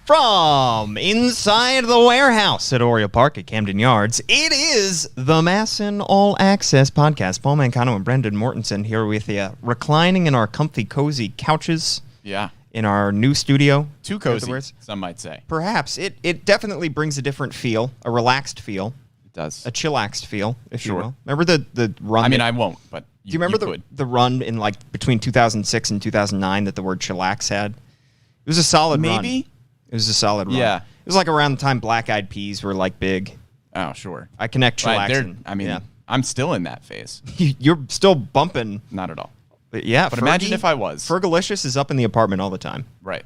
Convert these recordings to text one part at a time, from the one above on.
From inside the warehouse at Oriole Park at Camden Yards, it is the MASN All Access Podcast. Paul Mancano and Brendan Mortensen here with you, reclining in our comfy, cozy couches. Yeah. In our new studio. Too cozy, some might say. Perhaps. It definitely brings a different feel, a relaxed feel. It does. A chillaxed feel, if you will. Remember the run? I mean, I won't, but do you remember the run in between 2006 and 2009 that the word chillax had? It was a solid run. Maybe? It was a solid run. Yeah. It was like around the time Black Eyed Peas were big. Oh, sure. I connect chillax. I'm still in that phase. You're still bumping. Not at all. But yeah. But imagine if I was. Fergalicious is up in the apartment all the time. Right.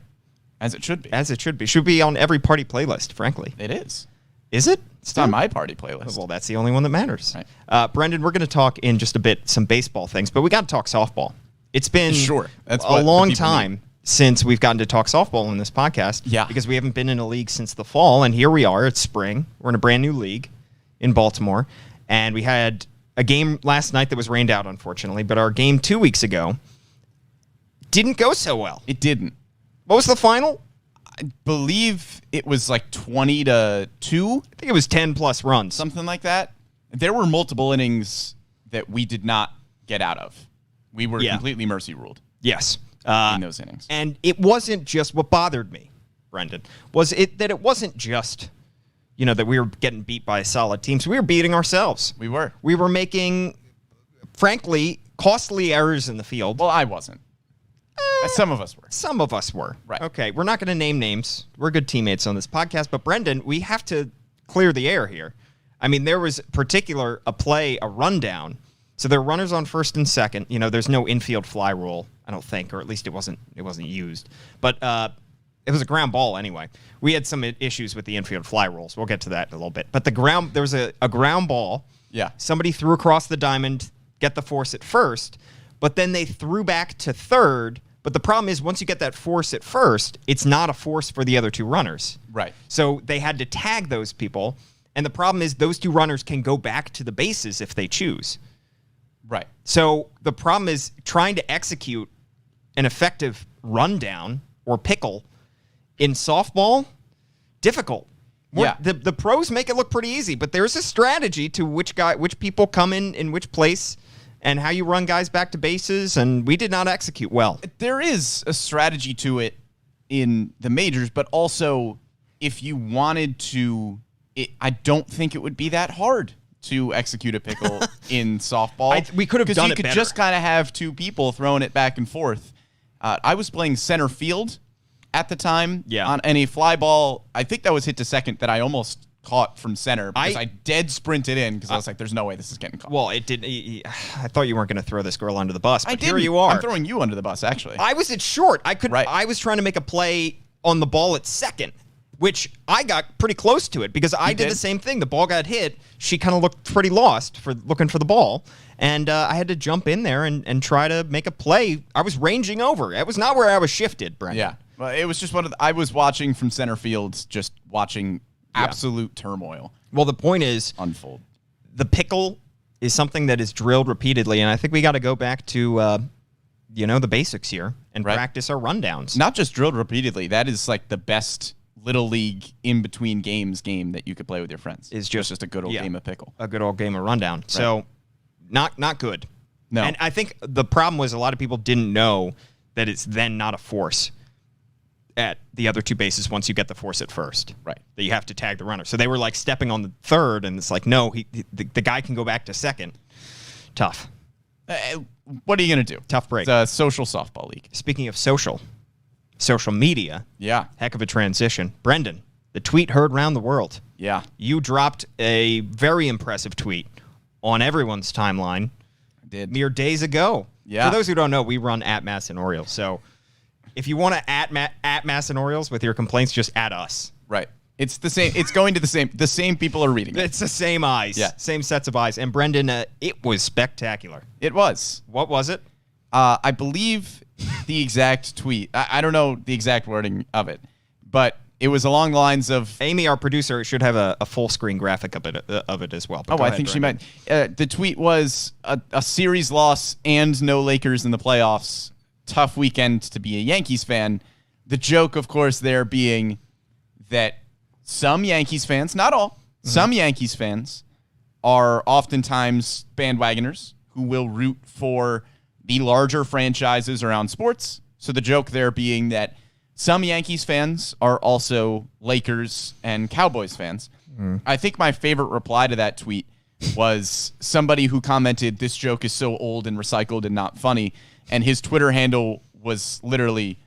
As it should be. As it should be. Should be on every party playlist, frankly. It is. Is it? It's on my party playlist. Well, that's the only one that matters. Right. Brendan, we're going to talk in just a bit some baseball things, but we got to talk softball. It's been That's a long time since we've gotten to talk softball in this podcast. Yeah. Because we haven't been in a league since the fall, and here we are. It's spring. We're in a brand new league in Baltimore, and we had a game last night that was rained out, unfortunately, but our game 2 weeks ago didn't go so well. It didn't. What was the final? I believe it was 20-2. I think it was 10-plus runs. Something like that. There were multiple innings that we did not get out of. We were completely mercy ruled. Yes. In those innings. And it wasn't just what bothered me, Brendan, was it that it wasn't just, that we were getting beat by solid teams. We were beating ourselves. We were. We were making, frankly, costly errors in the field. Well, I wasn't. Some of us were. Some of us were. Right. Okay, we're not going to name names. We're good teammates on this podcast. But, Brendan, we have to clear the air here. I mean, there was a rundown. So there are runners on first and second. There's no infield fly rule, I don't think, or at least it wasn't used. But it was a ground ball anyway. We had some issues with the infield fly rules. We'll get to that in a little bit. But there was a ground ball. Yeah. Somebody threw across the diamond, get the force at first, but then they threw back to third. But the problem is, once you get that force at first, it's not a force for the other two runners. Right. So they had to tag those people. And the problem is those two runners can go back to the bases if they choose. Right. So the problem is trying to execute an effective rundown or pickle in softball, difficult. Yeah. The pros make it look pretty easy, but there's a strategy to which people come in which place and how you run guys back to bases, and we did not execute well. There is a strategy to it in the majors, but also if you wanted to, I don't think it would be that hard to execute a pickle in softball. We could have done it better. Because you could just kind of have two people throwing it back and forth. I was playing center field at the time on any fly ball. I think that was hit to second that I almost caught from center because I dead sprinted in because I was like, there's no way this is getting caught. Well, it did. I thought you weren't going to throw this girl under the bus, but here you are. I'm throwing you under the bus, actually. I was at short. I was trying to make a play on the ball at second, which I got pretty close to it because I did the same thing. The ball got hit. She kind of looked pretty lost for looking for the ball, and I had to jump in there and try to make a play. I was ranging over. It was not where I was shifted, Brent. Yeah. Well, it was just I was watching from center field, just watching absolute turmoil. Well, the point is, unfold. The pickle is something that is drilled repeatedly, and I think we got to go back to the basics here and practice our rundowns. Not just drilled repeatedly. That is the best little league in between games game that you could play with your friends. It's just a good old game of pickle. A good old game of rundown. Right. So not good. No. And I think the problem was a lot of people didn't know that it's then not a force at the other two bases once you get the force at first. Right. That you have to tag the runner. So they were stepping on the third, and it's no, the guy can go back to second. Tough. What are you going to do? Tough break. It's a social softball league. Speaking of social media. Yeah. Heck of a transition. Brendan, the tweet heard round the world. Yeah. You dropped a very impressive tweet on everyone's timeline. I did. Mere days ago. Yeah. For those who don't know, we run at MASN Orioles. So if you want to at MASN Orioles with your complaints, just at us. Right. It's the same. It's going to the same. The same people are reading it. It's the same eyes. Yeah. Same sets of eyes. And Brendan, it was spectacular. It was. What was it? I believe the exact tweet. I don't know the exact wording of it, but it was along the lines of Amy, our producer, should have a full screen graphic of it as well. I think she might. The tweet was a series loss and no Lakers in the playoffs. Tough weekend to be a Yankees fan. The joke, of course, there being that some Yankees fans, not all, some Yankees fans are oftentimes bandwagoners who will root for the larger franchises around sports. So the joke there being that some Yankees fans are also Lakers and Cowboys fans. I think my favorite reply to that tweet was somebody who commented, "This joke is so old and recycled and not funny." And his Twitter handle was literally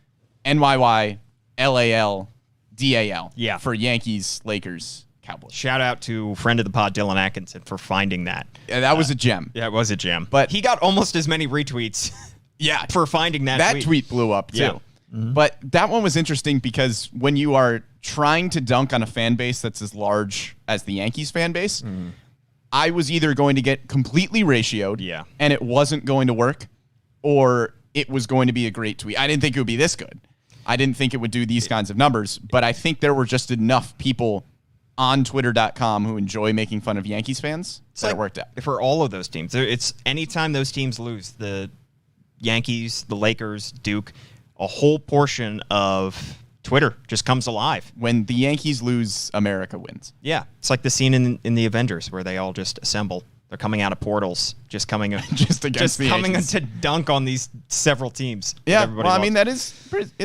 NYYLALDAL for Yankees, Lakers, Cowboys. Shout out to friend of the pod, Dylan Atkinson, for finding that. Yeah, that was a gem. Yeah, it was a gem. But he got almost as many retweets for finding that tweet. That tweet blew up, too. Yeah. But that one was interesting because when you are trying to dunk on a fan base that's as large as the Yankees fan base, I was either going to get completely ratioed and it wasn't going to work, or it was going to be a great tweet. I didn't think it would be this good. I didn't think it would do these kinds of numbers, but I think there were just enough people on Twitter.com who enjoy making fun of Yankees fans that it worked out. For all of those teams, it's anytime those teams lose, the Yankees, the Lakers, Duke, a whole portion of Twitter just comes alive. When the Yankees lose, America wins. Yeah. It's like the scene in the Avengers where they all just assemble. They're coming out of portals, just coming to dunk on these several teams. Yeah, well, I mean, that is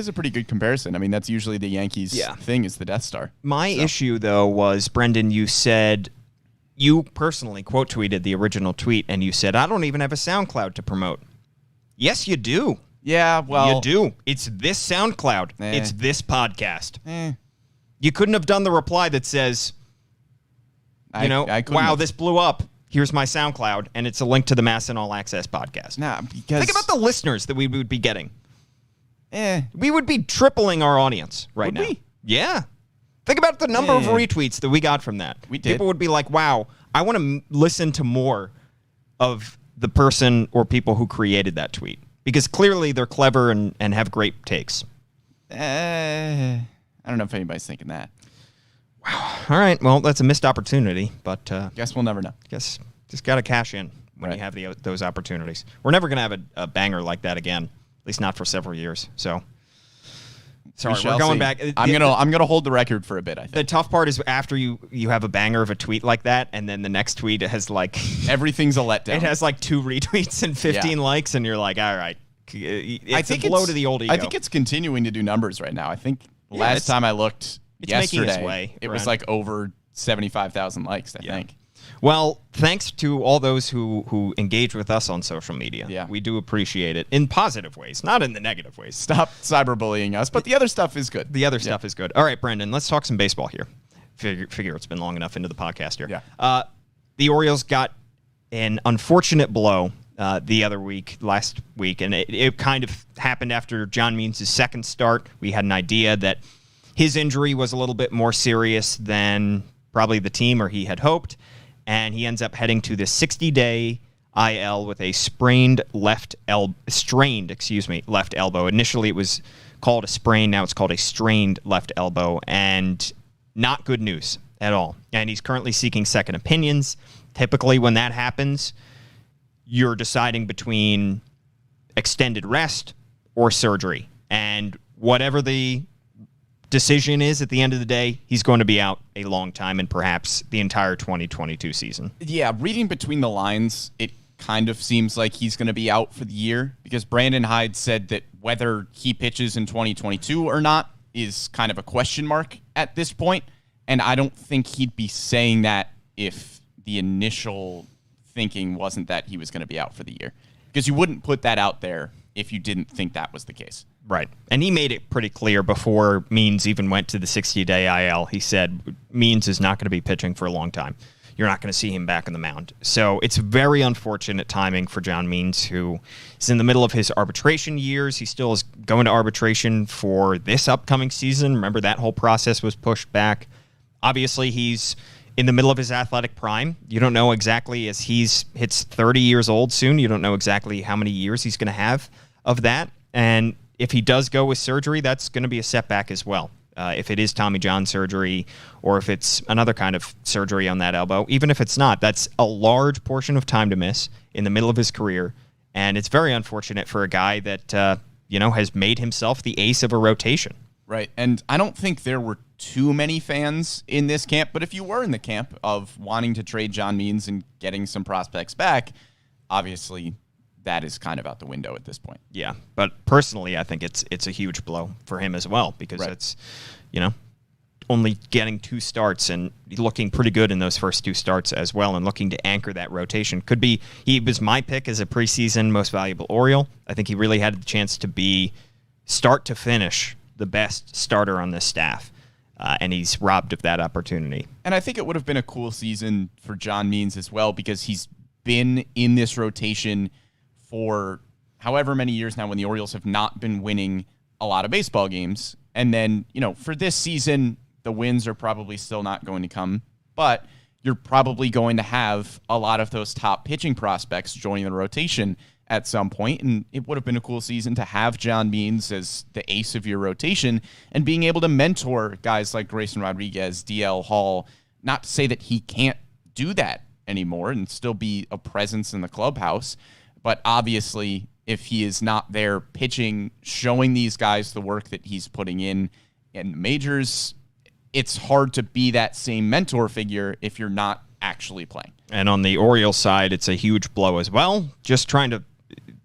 a pretty good comparison. I mean, that's usually the Yankees thing is the Death Star. My issue, though, was, Brendan, you said, you personally quote tweeted the original tweet, and you said, "I don't even have a SoundCloud to promote." Yes, you do. Yeah, well, you do. It's this SoundCloud. It's this podcast. You couldn't have done the reply that says, wow, this blew up. Here's my SoundCloud, and it's a link to the MASN All Access Podcast. Nah, because think about the listeners that we would be getting. We would be tripling our audience right now. We? Yeah. Think about the number of retweets that we got from that. We did. People would be like, wow, I want to listen to more of the person or people who created that tweet. Because clearly they're clever and have great takes. I don't know if anybody's thinking that. Wow. All right. Well, that's a missed opportunity, but guess we'll never know. Guess just got to cash in when you have those opportunities. We're never going to have a banger like that again, at least not for several years. So, sorry, we're going back. I'm gonna hold the record for a bit. I think the tough part is after you have a banger of a tweet like that, and then the next tweet has like everything's a letdown. It has like 2 retweets and 15 likes, and you're like, all right. It's a blow to the old ego. I think it's continuing to do numbers right now. I think last time I looked yesterday, making its way it was like over 75,000 likes, I think. Well, thanks to all those who engage with us on social media. Yeah. We do appreciate it in positive ways, not in the negative ways. Stop cyberbullying us, but the other stuff is good. The other stuff is good. All right, Brendan, let's talk some baseball here. Figure it's been long enough into the podcast here. Yeah. The Orioles got an unfortunate blow last week, and it kind of happened after John Means' second start. We had an idea that his injury was a little bit more serious than probably the team or he had hoped, and he ends up heading to the 60-day IL with a strained left elbow. Initially, it was called a sprain. Now it's called a strained left elbow, and not good news at all. And he's currently seeking second opinions. Typically, when that happens, you're deciding between extended rest or surgery. And whatever the decision is at the end of the day, he's going to be out a long time and perhaps the entire 2022 season. Yeah, reading between the lines, it kind of seems like he's going to be out for the year because Brandon Hyde said that whether he pitches in 2022 or not is kind of a question mark at this point. And I don't think he'd be saying that if the initial thinking wasn't that he was going to be out for the year, because you wouldn't put that out there if you didn't think that was the case. Right. And he made it pretty clear before Means even went to the 60-day IL. He said Means is not going to be pitching for a long time. You're not going to see him back on the mound. So it's very unfortunate timing for John Means, who is in the middle of his arbitration years. He still is going to arbitration for this upcoming season. Remember, that whole process was pushed back. Obviously, he's in the middle of his athletic prime. You don't know exactly, as hits 30 years old soon, you don't know exactly how many years he's going to have of that. And if he does go with surgery, that's going to be a setback as well. If it is Tommy John surgery or if it's another kind of surgery on that elbow, even if it's not, that's a large portion of time to miss in the middle of his career. And it's very unfortunate for a guy that, has made himself the ace of a rotation. Right. And I don't think there were too many fans in this camp, but if you were in the camp of wanting to trade John Means and getting some prospects back, obviously that is kind of out the window at this point. Yeah. But personally, I think it's a huge blow for him as well, because it's, only getting 2 starts and looking pretty good in those first 2 starts as well, and looking to anchor that rotation. He was my pick as a preseason most valuable Oriole. I think he really had the chance to be start to finish the best starter on this staff, and he's robbed of that opportunity. And I think it would have been a cool season for John Means as well, because he's been in this rotation for however many years now when the Orioles have not been winning a lot of baseball games. And then, for this season, the wins are probably still not going to come, but you're probably going to have a lot of those top pitching prospects joining the rotation at some point, and it would have been a cool season to have John Means as the ace of your rotation and being able to mentor guys like Grayson Rodriguez, DL Hall. Not to say that he can't do that anymore and still be a presence in the clubhouse, but obviously if he is not there pitching, showing these guys the work that he's putting in majors, it's hard to be that same mentor figure if you're not actually playing. And on the Orioles side, it's a huge blow as well. Just trying to...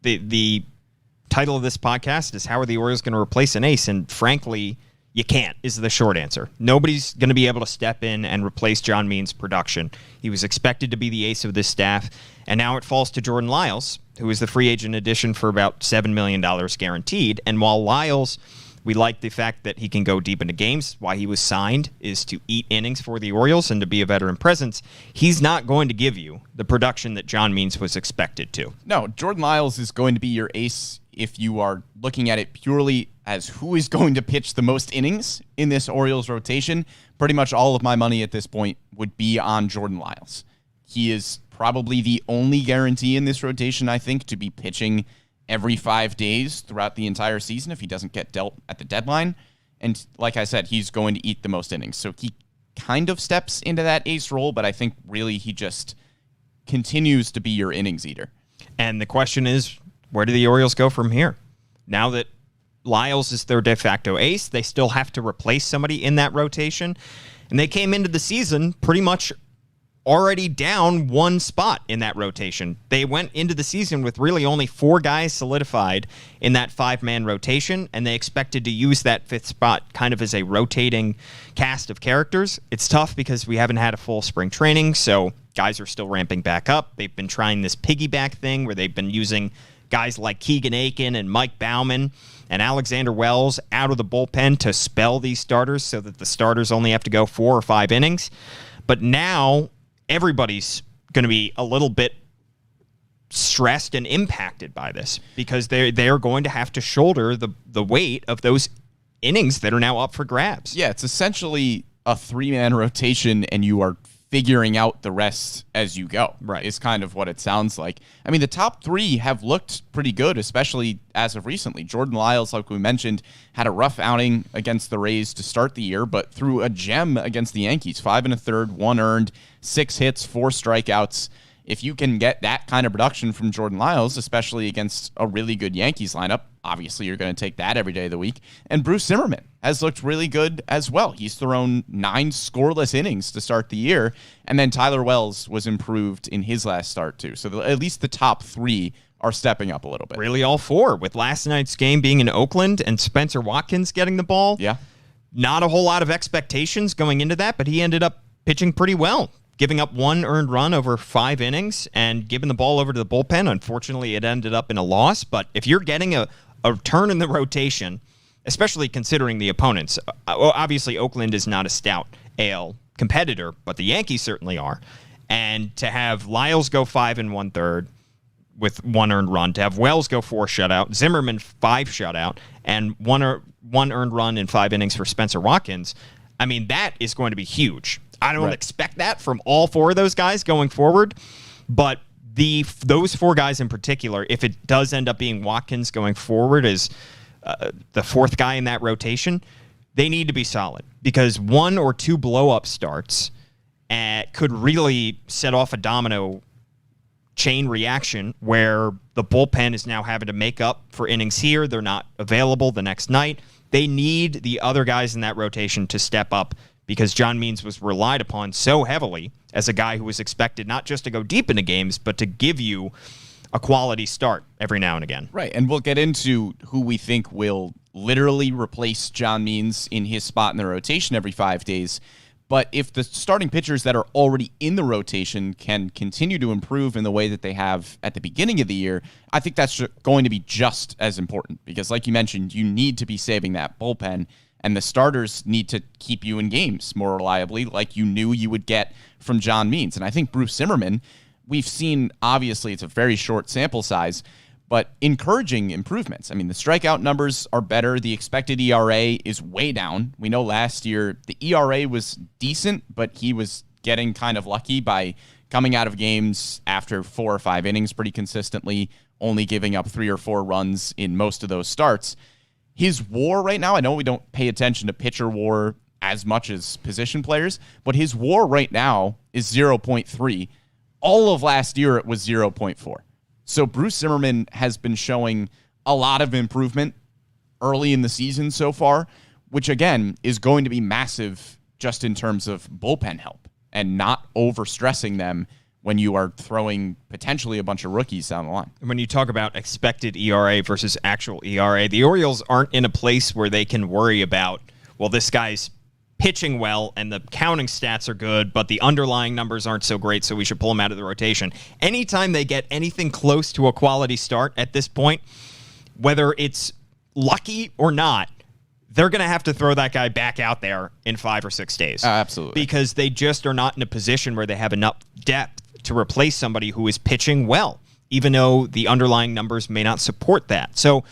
The title of this podcast is How Are the Orioles going to replace an ace? And frankly, you can't, is the short answer. Nobody's going to be able to step in and replace John Means' production. He was expected to be the ace of this staff, and now it falls to Jordan Lyles, who is the free agent addition for about $7 million guaranteed. And while Lyles... we like the fact that he can go deep into games. Why he was signed is to eat innings for the Orioles and to be a veteran presence. He's not going to give you the production that John Means was expected to. No, Jordan Lyles is going to be your ace if you are looking at it purely as who is going to pitch the most innings in this Orioles rotation. Pretty much all of my money at this point would be on Jordan Lyles. He is probably the only guarantee in this rotation, I think, to be pitching every 5 days throughout the entire season if he doesn't get dealt at the deadline. And like I said, he's going to eat the most innings. So he kind of steps into that ace role, but I think really he just continues to be your innings eater. And the question is, where do the Orioles go from here? Now that Lyles is their de facto ace, they still have to replace somebody in that rotation. And they came into the season pretty much already down 1 spot in that rotation. They went into the season with really only 4 guys solidified in that 5-man rotation, and they expected to use that 5th spot kind of as a rotating cast of characters. It's tough because we haven't had a full spring training, so guys are still ramping back up. They've been trying this piggyback thing where they've been using guys like Keegan Aiken and Mike Bauman and Alexander Wells out of the bullpen to spell these starters so that the starters only have to go 4 or 5 innings. But now everybody's going to be a little bit stressed and impacted by this because they're going to have to shoulder the weight of those innings that are now up for grabs. Yeah, it's essentially a 3-man rotation, and you are figuring out the rest as you go. Right. Is kind of what it sounds like. I mean, the top 3 have looked pretty good, especially as of recently. Jordan Lyles, like we mentioned, had a rough outing against the Rays to start the year, but threw a gem against the Yankees. 5 1/3, 1 earned, 6 hits, 4 strikeouts. If you can get that kind of production from Jordan Lyles, especially against a really good Yankees lineup, obviously you're going to take that every day of the week. And Bruce Zimmerman has looked really good as well. He's thrown 9 scoreless innings to start the year. And then Tyler Wells was improved in his last start too. So at least the top 3 are stepping up a little bit. Really all 4, with last night's game being in Oakland and Spencer Watkins getting the ball. Yeah. Not a whole lot of expectations going into that, but he ended up pitching pretty well, giving up 1 earned run over 5 innings and giving the ball over to the bullpen. Unfortunately, it ended up in a loss. But if you're getting a turn in the rotation, especially considering the opponents, obviously Oakland is not a stout AL competitor, but the Yankees certainly are. And to have Lyles go 5 1/3 with 1 earned run, to have Wells go 4 shutout, Zimmerman 5 shutout, and 1 earned run in 5 innings for Spencer Watkins, I mean, that is going to be huge. I don't expect that from all 4 of those guys going forward, but those 4 guys in particular, if it does end up being Watkins going forward as the 4th guy in that rotation, they need to be solid because 1 or 2 blow-up starts could really set off a domino chain reaction where the bullpen is now having to make up for innings here. They're not available the next night. They need the other guys in that rotation to step up because John Means was relied upon so heavily as a guy who was expected not just to go deep into games, but to give you a quality start every now and again. Right, and we'll get into who we think will literally replace John Means in his spot in the rotation every 5 days. But if the starting pitchers that are already in the rotation can continue to improve in the way that they have at the beginning of the year, I think that's going to be just as important because, like you mentioned, you need to be saving that bullpen, and the starters need to keep you in games more reliably like you knew you would get from John Means. And I think Bruce Zimmerman, we've seen, obviously, it's a very short sample size, but encouraging improvements. I mean, the strikeout numbers are better. The expected ERA is way down. We know last year the ERA was decent, but he was getting kind of lucky by coming out of games after 4 or 5 innings pretty consistently, only giving up 3 or 4 runs in most of those starts. His WAR right now, I know we don't pay attention to pitcher WAR as much as position players, but his WAR right now is 0.3. All of last year, it was 0.4. So Bruce Zimmerman has been showing a lot of improvement early in the season so far, which, again, is going to be massive just in terms of bullpen help and not overstressing them when you are throwing potentially a bunch of rookies down the line. When you talk about expected ERA versus actual ERA, the Orioles aren't in a place where they can worry about, well, this guy's pitching well and the counting stats are good, but the underlying numbers aren't so great, so we should pull him out of the rotation. Anytime they get anything close to a quality start at this point, whether it's lucky or not, they're going to have to throw that guy back out there in 5 or 6 days. Absolutely. Because they just are not in a position where they have enough depth to replace somebody who is pitching well, even though the underlying numbers may not support that. So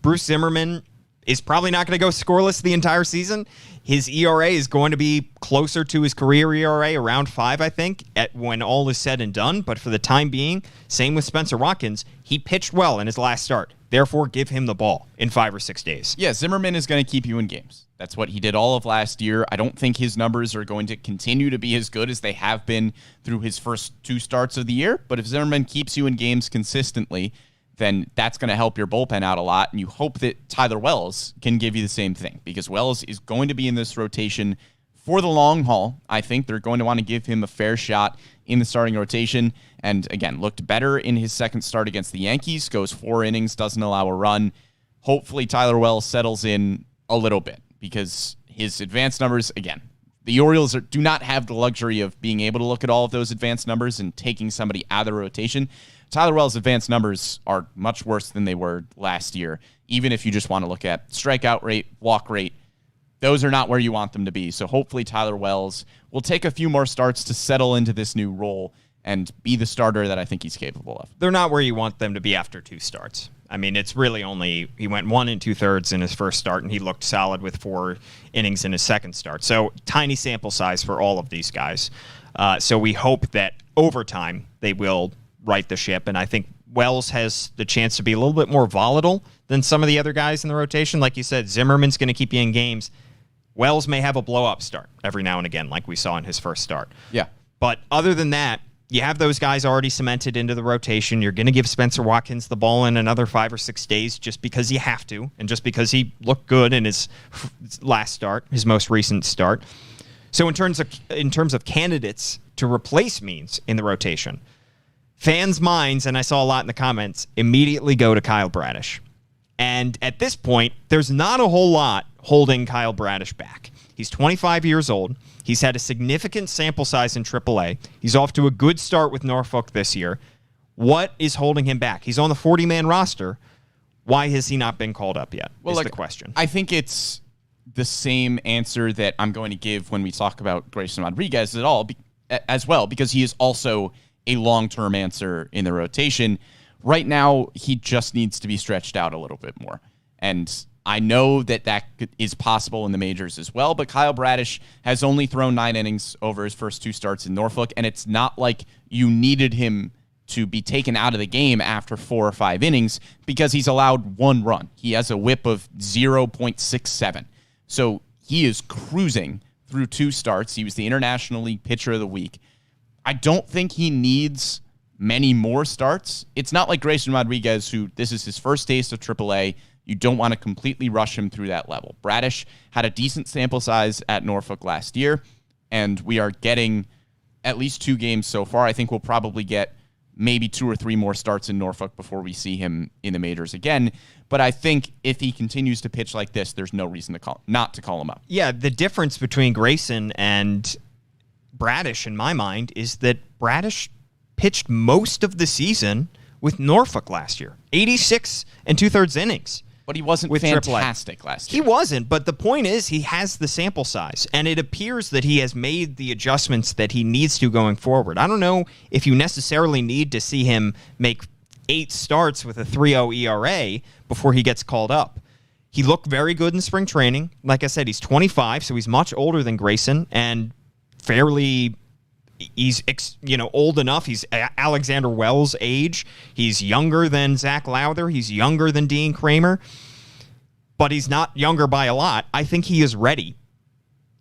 Bruce Zimmerman is probably not going to go scoreless the entire season. His ERA is going to be closer to his career ERA, around 5, I think, when all is said and done. But for the time being, same with Spencer Watkins, he pitched well in his last start. Therefore, give him the ball in 5 or 6 days. Yeah, Zimmerman is going to keep you in games. That's what he did all of last year. I don't think his numbers are going to continue to be as good as they have been through his first 2 starts of the year. But if Zimmerman keeps you in games consistently, then that's going to help your bullpen out a lot. And you hope that Tyler Wells can give you the same thing because Wells is going to be in this rotation for the long haul. I think they're going to want to give him a fair shot in the starting rotation. And again, looked better in his second start against the Yankees, goes 4 innings, doesn't allow a run. Hopefully Tyler Wells settles in a little bit because his advanced numbers, again, the Orioles do not have the luxury of being able to look at all of those advanced numbers and taking somebody out of the rotation. Tyler Wells' advanced numbers are much worse than they were last year. Even if you just want to look at strikeout rate, walk rate, those are not where you want them to be. So hopefully Tyler Wells will take a few more starts to settle into this new role and be the starter that I think he's capable of. They're not where you want them to be after 2 starts. I mean, it's really only, he went 1 2/3 in his first start, and he looked solid with 4 innings in his second start. So tiny sample size for all of these guys. So we hope that over time they will right the ship, and I think Wells has the chance to be a little bit more volatile than some of the other guys in the rotation. Like you said, Zimmerman's going to keep you in games. Wells may have a blow-up start every now and again, like we saw in his first start. Yeah. But other than that, you have those guys already cemented into the rotation. You're going to give Spencer Watkins the ball in another 5 or 6 days just because you have to, and just because he looked good in his last start, his most recent start. So in terms of candidates to replace Means in the rotation, fans' minds, and I saw a lot in the comments, immediately go to Kyle Bradish. And at this point, there's not a whole lot holding Kyle Bradish back. He's 25 years old. He's had a significant sample size in AAA. He's off to a good start with Norfolk this year. What is holding him back? He's on the 40-man roster. Why has he not been called up yet? Well, is the question. I think it's the same answer that I'm going to give when we talk about Grayson Rodriguez as well, because he is also a long-term answer in the rotation. Right now, he just needs to be stretched out a little bit more. And I know that is possible in the majors as well, but Kyle Bradish has only thrown 9 innings over his first 2 starts in Norfolk, and it's not like you needed him to be taken out of the game after 4 or 5 innings because he's allowed 1 run. He has a whip of 0.67. So he is cruising through 2 starts. He was the International League Pitcher of the Week. I don't think he needs many more starts. It's not like Grayson Rodriguez, who this is his first taste of AAA. You don't want to completely rush him through that level. Bradish had a decent sample size at Norfolk last year, and we are getting at least 2 games so far. I think we'll probably get maybe 2 or 3 more starts in Norfolk before we see him in the majors again. But I think if he continues to pitch like this, there's no reason not to call him up. Yeah, the difference between Grayson and Bradish, in my mind, is that Bradish pitched most of the season with Norfolk last year. 86 2/3 innings. But he wasn't fantastic last year. He wasn't, but the point is he has the sample size, and it appears that he has made the adjustments that he needs to going forward. I don't know if you necessarily need to see him make 8 starts with a 3.0 ERA before he gets called up. He looked very good in spring training. Like I said, he's 25, so he's much older than Grayson, and he's old enough. He's Alexander Wells' age. He's younger than Zach Lowther. He's younger than Dean Kramer. But he's not younger by a lot. I think he is ready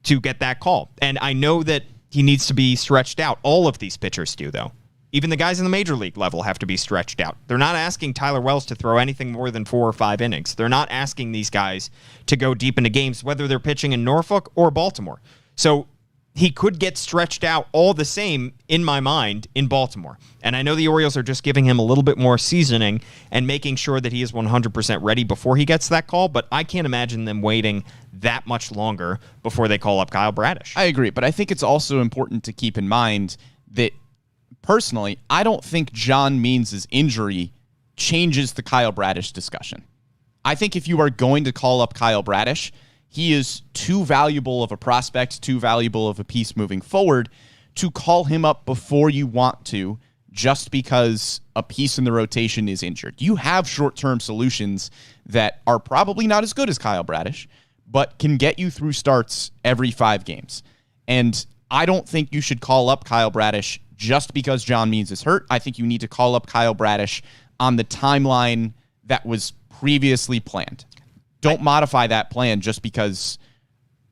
to get that call. And I know that he needs to be stretched out. All of these pitchers do, though. Even the guys in the major league level have to be stretched out. They're not asking Tyler Wells to throw anything more than 4 or 5 innings. They're not asking these guys to go deep into games, whether they're pitching in Norfolk or Baltimore. So he could get stretched out all the same, in my mind, in Baltimore. And I know the Orioles are just giving him a little bit more seasoning and making sure that he is 100% ready before he gets that call, but I can't imagine them waiting that much longer before they call up Kyle Bradish. I agree, but I think it's also important to keep in mind that, personally, I don't think John Means' injury changes the Kyle Bradish discussion. I think if you are going to call up Kyle Bradish, he is too valuable of a prospect, too valuable of a piece moving forward to call him up before you want to, just because a piece in the rotation is injured. You have short-term solutions that are probably not as good as Kyle Bradish, but can get you through starts every 5 games. And I don't think you should call up Kyle Bradish just because John Means is hurt. I think you need to call up Kyle Bradish on the timeline that was previously planned. Don't modify that plan just because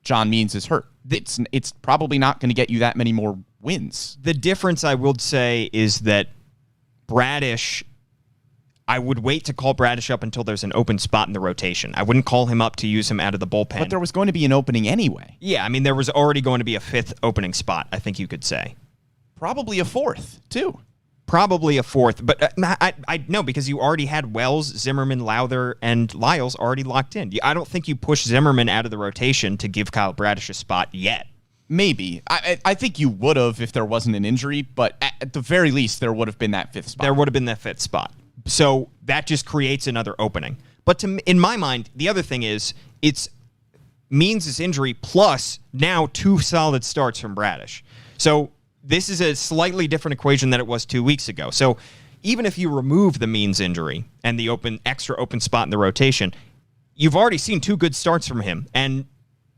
John Means is hurt. It's probably not going to get you that many more wins. The difference, I will say, is that Bradish, I would wait to call Bradish up until there's an open spot in the rotation. I wouldn't call him up to use him out of the bullpen. But there was going to be an opening anyway. Yeah, I mean, there was already going to be a 5th opening spot, I think you could say. Probably a 4th, too. Probably a 4th, but I know, because you already had Wells, Zimmerman, Lowther, and Lyles already locked in. I don't think you push Zimmerman out of the rotation to give Kyle Bradish a spot yet. Maybe. I think you would have if there wasn't an injury, but at the very least, there would have been that 5th spot. There would have been that 5th spot. So that just creates another opening. But in my mind, the other thing is, it's Means' injury plus now 2 solid starts from Bradish. So this is a slightly different equation than it was 2 weeks ago. So even if you remove the Means injury and the extra open spot in the rotation, you've already seen 2 good starts from him. And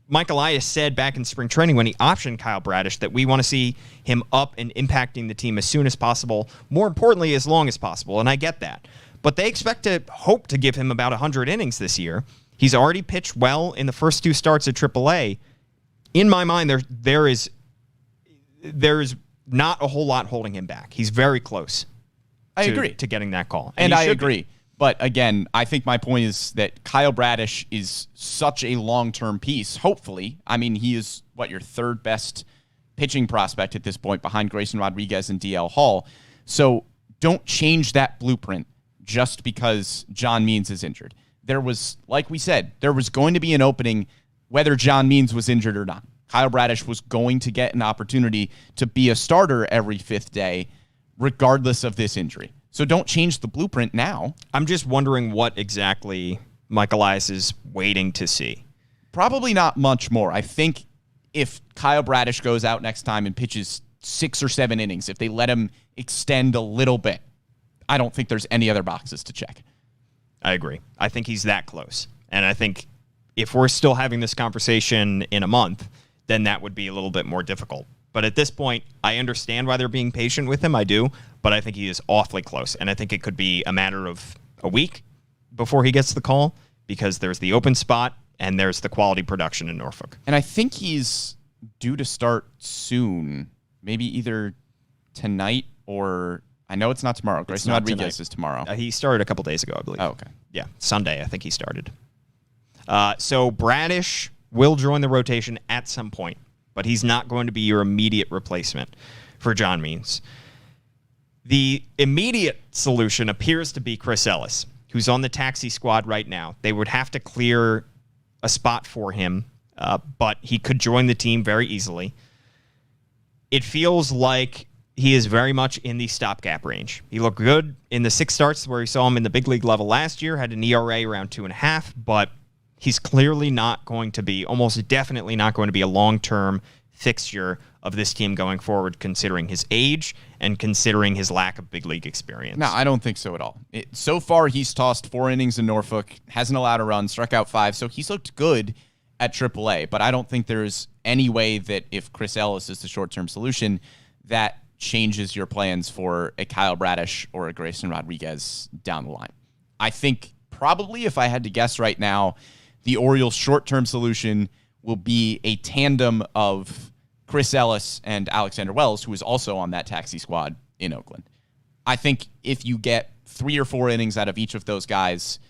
Mike Elias said back in spring training when he optioned Kyle Bradish that we want to see him up and impacting the team as soon as possible, more importantly, as long as possible. And I get that. But they hope to give him about 100 innings this year. He's already pitched well in the first 2 starts at AAA. In my mind, there is not a whole lot holding him back. He's very close. I agree to getting that call. And I agree. But again, I think my point is that Kyle Bradish is such a long-term piece, hopefully. I mean, he is, your 3rd best pitching prospect at this point behind Grayson Rodriguez and DL Hall. So don't change that blueprint just because John Means is injured. There was, like we said, there was going to be an opening whether John Means was injured or not. Kyle Bradish was going to get an opportunity to be a starter every 5th day, regardless of this injury. So don't change the blueprint now. I'm just wondering what exactly Mike Elias is waiting to see. Probably not much more. I think if Kyle Bradish goes out next time and pitches 6 or 7 innings, if they let him extend a little bit, I don't think there's any other boxes to check. I agree. I think he's that close. And I think if we're still having this conversation in a month, then that would be a little bit more difficult. But at this point, I understand why they're being patient with him. I do. But I think he is awfully close. And I think it could be a matter of a week before he gets the call, because there's the open spot and there's the quality production in Norfolk. And I think he's due to start soon, maybe either tonight or I know it's not tomorrow. Grayson Rodriguez is tomorrow. He started a couple days ago, I believe. Oh, okay. Yeah, Sunday, I think he started. So Bradish will join the rotation at some point, but he's not going to be your immediate replacement for John Means. The immediate solution appears to be Chris Ellis, who's on the taxi squad right now. They would have to clear a spot for him, but he could join the team very easily. It feels like he is very much in the stopgap range. He looked good in the 6 starts where he saw him in the big league level last year, had an ERA around 2.5, but he's clearly not going to be, almost definitely not going to be a long-term fixture of this team going forward, considering his age and considering his lack of big league experience. No, I don't think so at all. So far, he's tossed 4 innings in Norfolk, hasn't allowed a run, struck out 5, so he's looked good at AAA, but I don't think there's any way that if Chris Ellis is the short-term solution, that changes your plans for a Kyle Bradish or a Grayson Rodriguez down the line. I think probably, if I had to guess right now, the Orioles' short-term solution will be a tandem of Chris Ellis and Alexander Wells, who is also on that taxi squad in Oakland. I think if you get 3 or 4 innings out of each of those guys,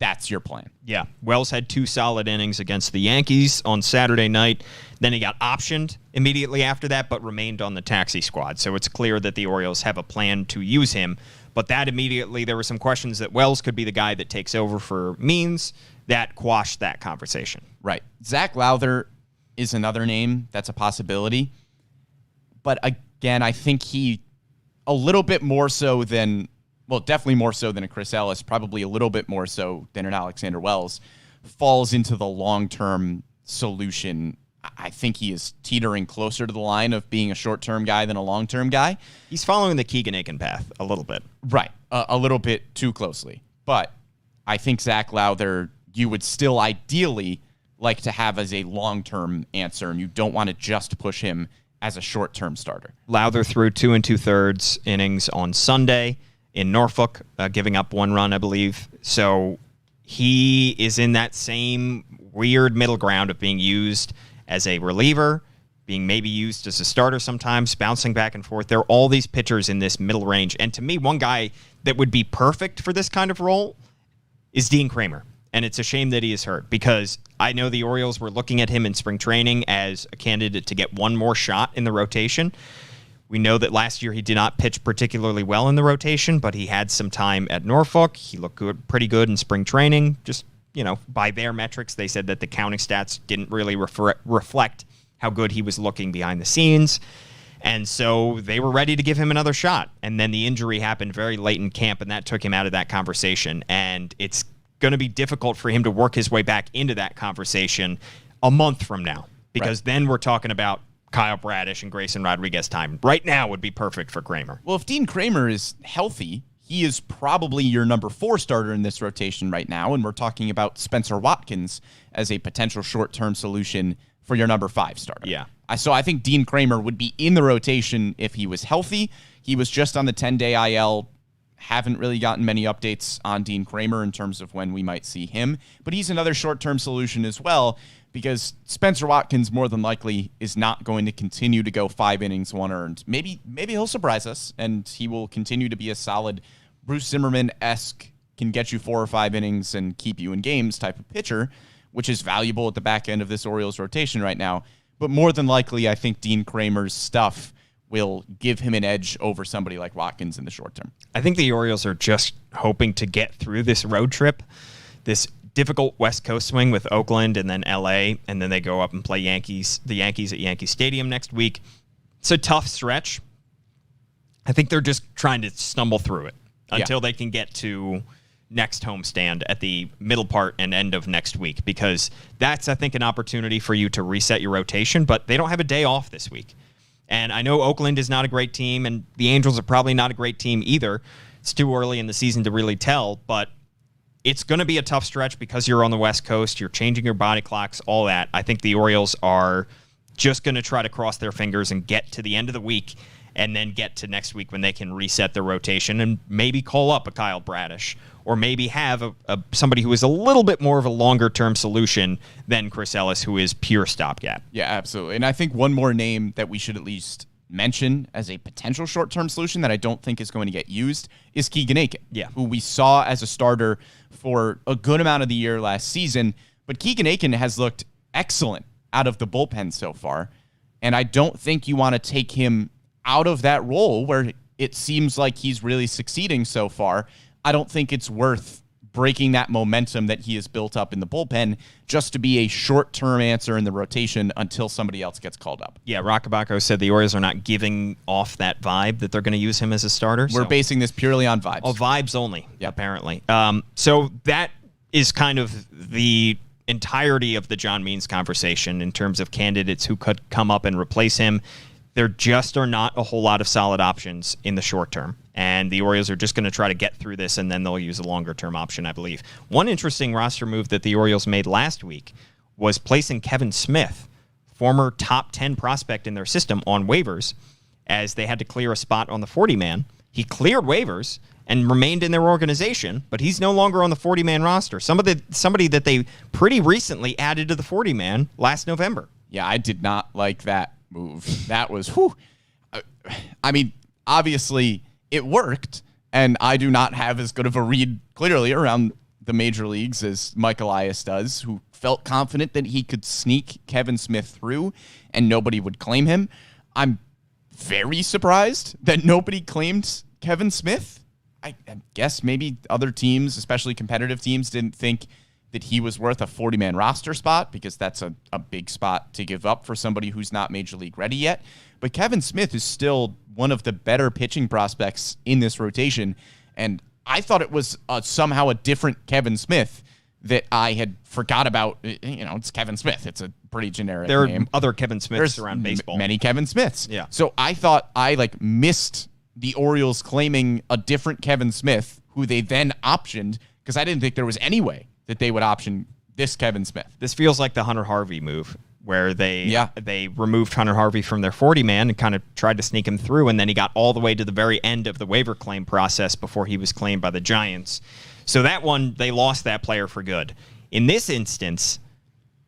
that's your plan. Yeah. Wells had 2 solid innings against the Yankees on Saturday night. Then he got optioned immediately after that, but remained on the taxi squad. So it's clear that the Orioles have a plan to use him. But that immediately, there were some questions that Wells could be the guy that takes over for Means. That quashed that conversation. Right. Zach Lowther is another name that's a possibility. But again, I think he a little bit more so than... well, definitely more so than a Chris Ellis, probably a little bit more so than an Alexander Wells, falls into the long-term solution. I think he is teetering closer to the line of being a short-term guy than a long-term guy. He's following the Keegan Aiken path a little bit. Right, a little bit too closely. But I think Zach Lowther, you would still ideally like to have as a long-term answer, and you don't want to just push him as a short-term starter. Lowther threw 2 2/3 innings on Sunday in Norfolk, giving up 1 run, I believe. So he is in that same weird middle ground of being used as a reliever, being maybe used as a starter sometimes, bouncing back and forth. There are all these pitchers in this middle range. And to me, one guy that would be perfect for this kind of role is Dean Kramer. And it's a shame that he is hurt, because I know the Orioles were looking at him in spring training as a candidate to get one more shot in the rotation. We know that last year he did not pitch particularly well in the rotation, but he had some time at Norfolk. He looked good, pretty good in spring training. Just, by their metrics, they said that the counting stats didn't really reflect how good he was looking behind the scenes. And so they were ready to give him another shot. And then the injury happened very late in camp, and that took him out of that conversation. And it's going to be difficult for him to work his way back into that conversation a month from now, because then we're talking about Kyle Bradish and Grayson Rodriguez time. Right now would be perfect for Kramer. Well, if Dean Kramer is healthy, he is probably your number 4 starter in this rotation right now, and we're talking about Spencer Watkins as a potential short-term solution for your number 5 starter. Yeah. So I think Dean Kramer would be in the rotation if he was healthy. He was just on the 10-day IL. Haven't really gotten many updates on Dean Kramer in terms of when we might see him, but he's another short-term solution as well, because Spencer Watkins more than likely is not going to continue to go 5 innings, 1 earned. Maybe he'll surprise us, and he will continue to be a solid Bruce Zimmerman-esque, can get you 4 or 5 innings and keep you in games type of pitcher, which is valuable at the back end of this Orioles rotation right now. But more than likely, I think Dean Kramer's stuff will give him an edge over somebody like Watkins in the short term. I think the Orioles are just hoping to get through this road trip, this difficult West Coast swing with Oakland and then LA, and then they go up and play the Yankees at Yankee Stadium next week. It's a tough stretch. I think they're just trying to stumble through it until they can get to next homestand at the middle part and end of next week, because that's, I think, an opportunity for you to reset your rotation, but they don't have a day off this week. And I know Oakland is not a great team, and the Angels are probably not a great team either. It's too early in the season to really tell, but it's going to be a tough stretch because you're on the West Coast, you're changing your body clocks, all that. I think the Orioles are just going to try to cross their fingers and get to the end of the week, and then get to next week when they can reset their rotation and maybe call up a Kyle Bradish, or maybe have somebody who is a little bit more of a longer-term solution than Chris Ellis, who is pure stopgap. Yeah, absolutely. And I think one more name that we should at least mention as a potential short-term solution that I don't think is going to get used is Keegan Aiken, yeah, who we saw as a starter for a good amount of the year last season. But Keegan Aiken has looked excellent out of the bullpen so far, and I don't think you want to take him out of that role where it seems like he's really succeeding so far. I don't think it's worth breaking that momentum that he has built up in the bullpen just to be a short-term answer in the rotation until somebody else gets called up. Yeah, Rockabacco said the Orioles are not giving off that vibe that they're going to use him as a starter. We're basing this purely on vibes. Oh, vibes only, apparently. So that is kind of the entirety of the John Means conversation in terms of candidates who could come up and replace him. There just are not a whole lot of solid options in the short term. And the Orioles are just going to try to get through this, and then they'll use a longer-term option, I believe. One interesting roster move that the Orioles made last week was placing Kevin Smith, former top 10 prospect in their system, on waivers, as they had to clear a spot on the 40-man. He cleared waivers and remained in their organization, but he's no longer on the 40-man roster. Somebody that they pretty recently added to the 40-man last November. Yeah, I did not like that move. That was, whew. I mean, obviously it worked, and I do not have as good of a read clearly around the major leagues as Mike Elias does, who felt confident that he could sneak Kevin Smith through and nobody would claim him. I'm very surprised that nobody claimed Kevin Smith. I guess maybe other teams, especially competitive teams, didn't think that he was worth a 40-man roster spot because that's a big spot to give up for somebody who's not major league ready yet. But Kevin Smith is still one of the better pitching prospects in this rotation, and I thought it was somehow a different Kevin Smith that I had forgot about. You know, it's Kevin Smith. It's a pretty generic name. There are other Kevin Smiths around baseball. Many Kevin Smiths. Yeah. So I thought I missed the Orioles claiming a different Kevin Smith, who they then optioned, because I didn't think there was any way that they would option this Kevin Smith. This feels like the Hunter Harvey move, where they removed Hunter Harvey from their 40-man and kind of tried to sneak him through, and then he got all the way to the very end of the waiver claim process before he was claimed by the Giants. So that one, they lost that player for good. In this instance,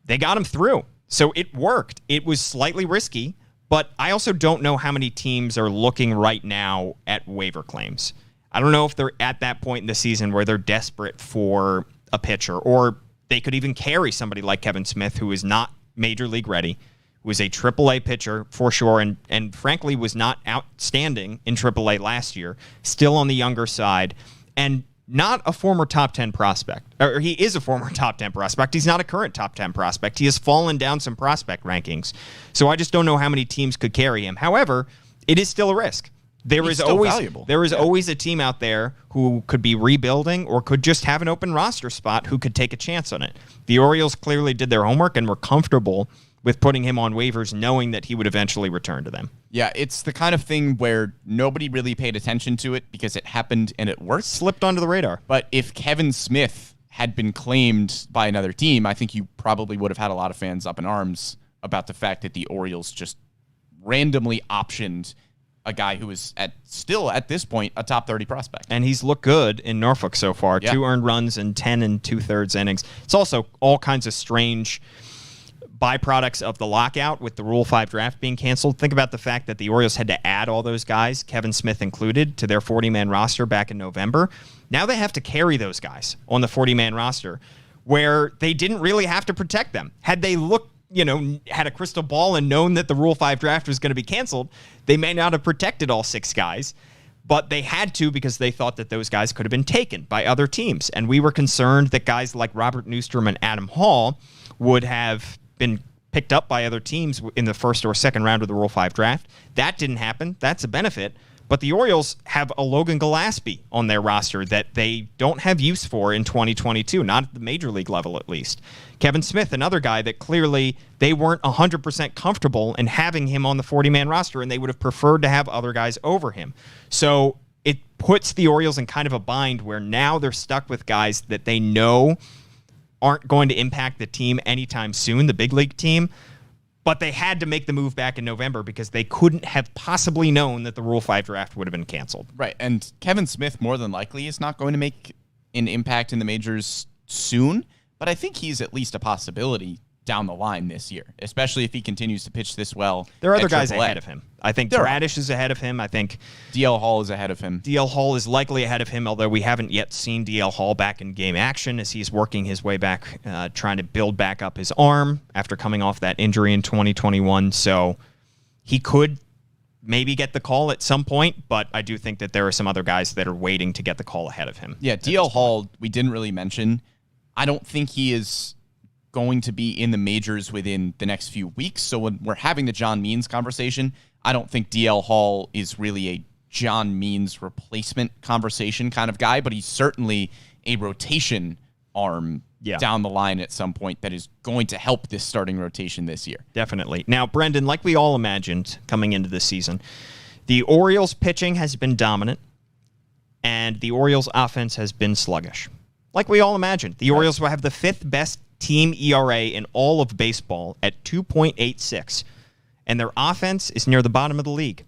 they got him through. So it worked. It was slightly risky, but I also don't know how many teams are looking right now at waiver claims. I don't know if they're at that point in the season where they're desperate for a pitcher, or they could even carry somebody like Kevin Smith, who is not major league ready, who is a AAA pitcher for sure, and frankly was not outstanding in AAA last year, still on the younger side, and not a former top 10 prospect. Or he is a former top 10 prospect. He's not a current top 10 prospect. He has fallen down some prospect rankings. So I just don't know how many teams could carry him. However, it is still a risk. There is always a team out there who could be rebuilding or could just have an open roster spot who could take a chance on it. The Orioles clearly did their homework and were comfortable with putting him on waivers, knowing that he would eventually return to them. Yeah, it's the kind of thing where nobody really paid attention to it because it happened and it worked. Slipped onto the radar. But if Kevin Smith had been claimed by another team, I think you probably would have had a lot of fans up in arms about the fact that the Orioles just randomly optioned a guy who is still at this point a top 30 prospect. And he's looked good in Norfolk so far. Yeah. 2 earned runs in 10 2/3 innings. It's also all kinds of strange byproducts of the lockout with the Rule 5 draft being canceled. Think about the fact that the Orioles had to add all those guys, Kevin Smith included, to their 40-man roster back in November. Now they have to carry those guys on the 40-man roster where they didn't really have to protect them. Had they had a crystal ball and known that the Rule 5 draft was going to be canceled, they may not have protected all 6 guys, but they had to because they thought that those guys could have been taken by other teams. And we were concerned that guys like Robert Newstrom and Adam Hall would have been picked up by other teams in the first or second round of the Rule 5 draft. That didn't happen. That's a benefit. But the Orioles have a Logan Gillespie on their roster that they don't have use for in 2022, not at the major league level at least. Kevin Smith, another guy that clearly they weren't 100% comfortable in having him on the 40-man roster, and they would have preferred to have other guys over him. So it puts the Orioles in kind of a bind where now they're stuck with guys that they know aren't going to impact the team anytime soon, the big league team. But they had to make the move back in November because they couldn't have possibly known that the Rule 5 draft would have been canceled. Right, and Kevin Smith more than likely is not going to make an impact in the majors soon, but I think he's at least a possibility down the line this year, especially if he continues to pitch this well. There are other guys ahead of him. I think Bradish is ahead of him. I think DL Hall is ahead of him. DL Hall is likely ahead of him, although we haven't yet seen DL Hall back in game action as he's working his way back, trying to build back up his arm after coming off that injury in 2021. So he could maybe get the call at some point, but I do think that there are some other guys that are waiting to get the call ahead of him. Yeah, DL Hall, we didn't really mention. I don't think he is going to be in the majors within the next few weeks. So when we're having the John Means conversation, I don't think DL Hall is really a John Means replacement conversation kind of guy, but he's certainly a rotation arm down the line at some point that is going to help this starting rotation this year. Definitely. Now, Brendan, like we all imagined coming into this season, the Orioles pitching has been dominant and the Orioles offense has been sluggish. Like we all imagined, the Orioles will have the 5th best team ERA in all of baseball at 2.86, and their offense is near the bottom of the league.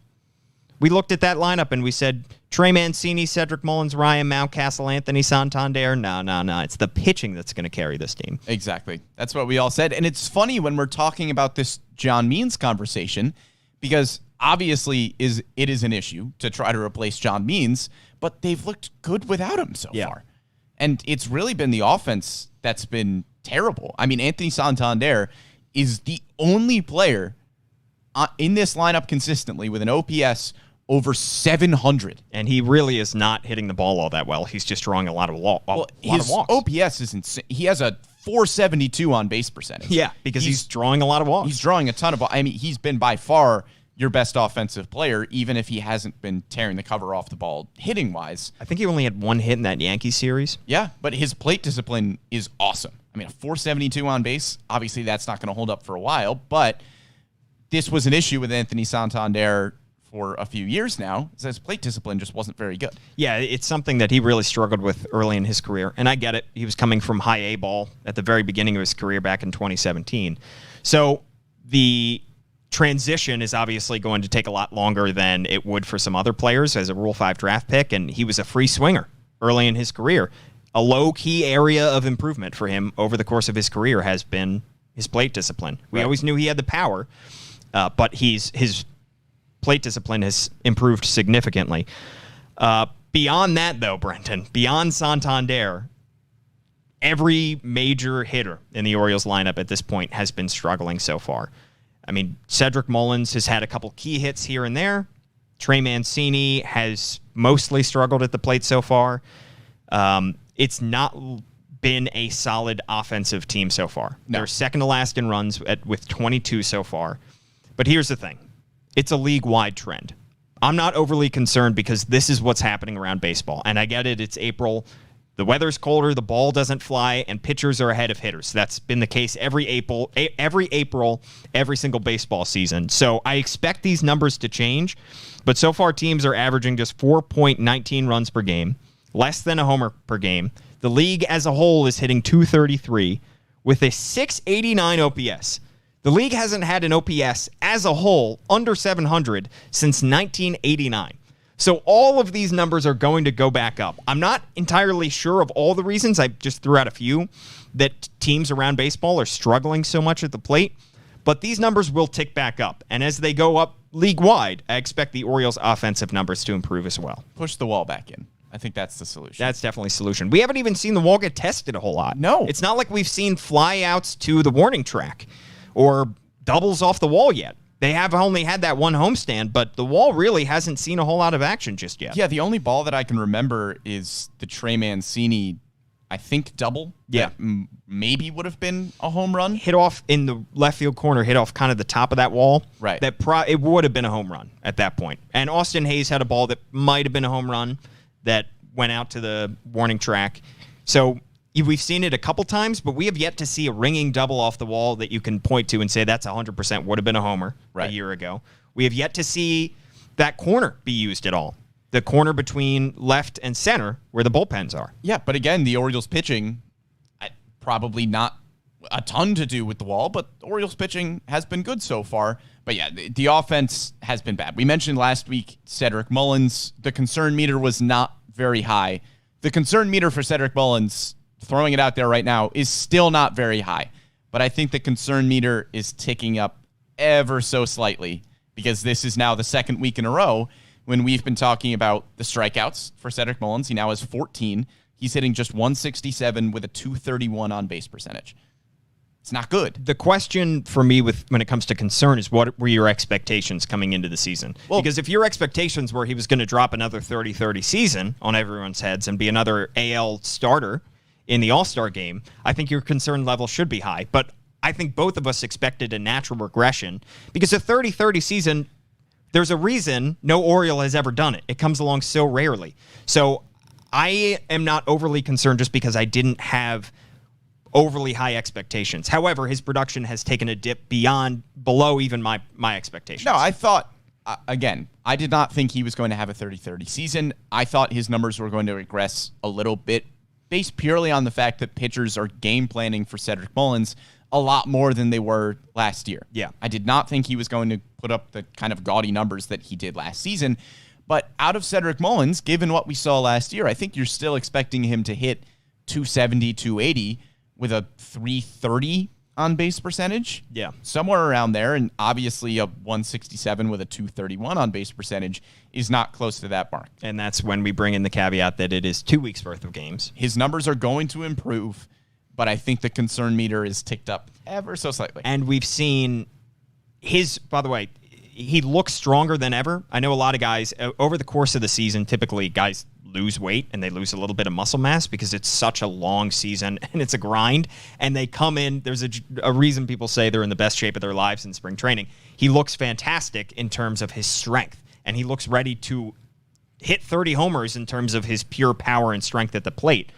We looked at that lineup and we said, Trey Mancini, Cedric Mullins, Ryan Mountcastle, Anthony Santander. No. It's the pitching that's going to carry this team. Exactly. That's what we all said. And it's funny when we're talking about this John Means conversation, because obviously it is an issue to try to replace John Means, but they've looked good without him so far. And it's really been the offense that's been terrible. I mean, Anthony Santander is the only player in this lineup consistently with an OPS over 700. And he really is not hitting the ball all that well. He's just drawing a lot of walks. His OPS is insane. He has a 472 on base percentage. Yeah, because he's drawing a lot of walks. He's drawing a ton of balls. I mean, he's been by far your best offensive player, even if he hasn't been tearing the cover off the ball hitting-wise. I think he only had one hit in that Yankees series. Yeah, but his plate discipline is awesome. I mean, a 472 on base, obviously that's not going to hold up for a while, but this was an issue with Anthony Santander for a few years now. His plate discipline just wasn't very good. Yeah, it's something that he really struggled with early in his career, and I get it. He was coming from high A ball at the very beginning of his career back in 2017. So the transition is obviously going to take a lot longer than it would for some other players as a Rule 5 draft pick, and he was a free swinger early in his career. A low-key area of improvement for him over the course of his career has been his plate discipline. We always knew he had the power, but his plate discipline has improved significantly. Beyond that, though, Brenton, beyond Santander, every major hitter in the Orioles lineup at this point has been struggling so far. I mean, Cedric Mullins has had a couple key hits here and there. Trey Mancini has mostly struggled at the plate so far. It's not been a solid offensive team so far. No. They're second to last in runs with 22 so far. But here's the thing. It's a league-wide trend. I'm not overly concerned because this is what's happening around baseball. And I get it. It's April. The weather's colder, the ball doesn't fly, and pitchers are ahead of hitters. That's been the case every April, every single baseball season. So I expect these numbers to change, but so far teams are averaging just 4.19 runs per game, less than a homer per game. The league as a whole is hitting 233 with a 689 OPS. The league hasn't had an OPS as a whole under 700 since 1989. So all of these numbers are going to go back up. I'm not entirely sure of all the reasons. I just threw out a few that teams around baseball are struggling so much at the plate. But these numbers will tick back up. And as they go up league-wide, I expect the Orioles' offensive numbers to improve as well. Push the wall back in. I think that's the solution. That's definitely a solution. We haven't even seen the wall get tested a whole lot. No. It's not like we've seen flyouts to the warning track or doubles off the wall yet. They have only had that one homestand, but the wall really hasn't seen a whole lot of action just yet. Yeah, the only ball that I can remember is the Trey Mancini, I think, double. Yeah. That maybe would have been a home run. Hit off in the left field corner, hit off kind of the top of that wall. Right. It would have been a home run at that point. And Austin Hayes had a ball that might have been a home run that went out to the warning track. So we've seen it a couple times, but we have yet to see a ringing double off the wall that you can point to and say that's 100% would have been a homer a year ago. We have yet to see that corner be used at all. The corner between left and center where the bullpens are. Yeah, but again, the Orioles pitching, probably not a ton to do with the wall, but the Orioles pitching has been good so far. But yeah, the offense has been bad. We mentioned last week Cedric Mullins. The concern meter was not very high. The concern meter for Cedric Mullins, throwing it out there right now, is still not very high. but I think the concern meter is ticking up ever so slightly because this is now the second week in a row when we've been talking about the strikeouts for Cedric Mullins. He now has 14. He's hitting just 167 with a 231 on base percentage. It's not good. The question for me when it comes to concern is what were your expectations coming into the season? Well, because if your expectations were he was going to drop another 30-30 season on everyone's heads and be another AL starter in the All-Star game, I think your concern level should be high. But I think both of us expected a natural regression because a 30-30 season, there's a reason no Oriole has ever done it. It comes along so rarely. So I am not overly concerned just because I didn't have overly high expectations. However, his production has taken a dip below even my expectations. No, I thought, again, I did not think he was going to have a 30-30 season. I thought his numbers were going to regress a little bit based purely on the fact that pitchers are game planning for Cedric Mullins a lot more than they were last year. Yeah. I did not think he was going to put up the kind of gaudy numbers that he did last season. But out of Cedric Mullins, given what we saw last year, I think you're still expecting him to hit 270, 280 with a 330 on base percentage. Yeah. Somewhere around there. And obviously a 167 with a 231 on base percentage is not close to that mark. And that's when we bring in the caveat that it is 2 weeks worth of games. His numbers are going to improve, but I think the concern meter is ticked up ever so slightly. And we've seen by the way, he looks stronger than ever. I know a lot of guys over the course of the season, typically guys lose weight and they lose a little bit of muscle mass because it's such a long season and it's a grind. And they come in, there's a reason people say they're in the best shape of their lives in spring training. He looks fantastic in terms of his strength, and he looks ready to hit 30 homers in terms of his pure power and strength at the plate.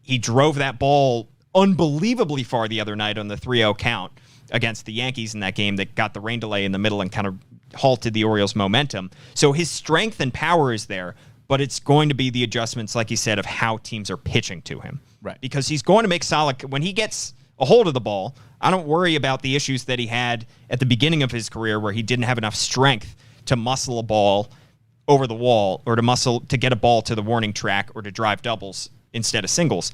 He drove that ball unbelievably far the other night on the 3-0 count against the Yankees in that game that got the rain delay in the middle and kind of halted the Orioles' momentum. So his strength and power is there, but it's going to be the adjustments, like you said, of how teams are pitching to him. Right. Because he's going to make solid... When he gets a hold of the ball, I don't worry about the issues that he had at the beginning of his career where he didn't have enough strength to muscle a ball over the wall or to get a ball to the warning track or to drive doubles instead of singles.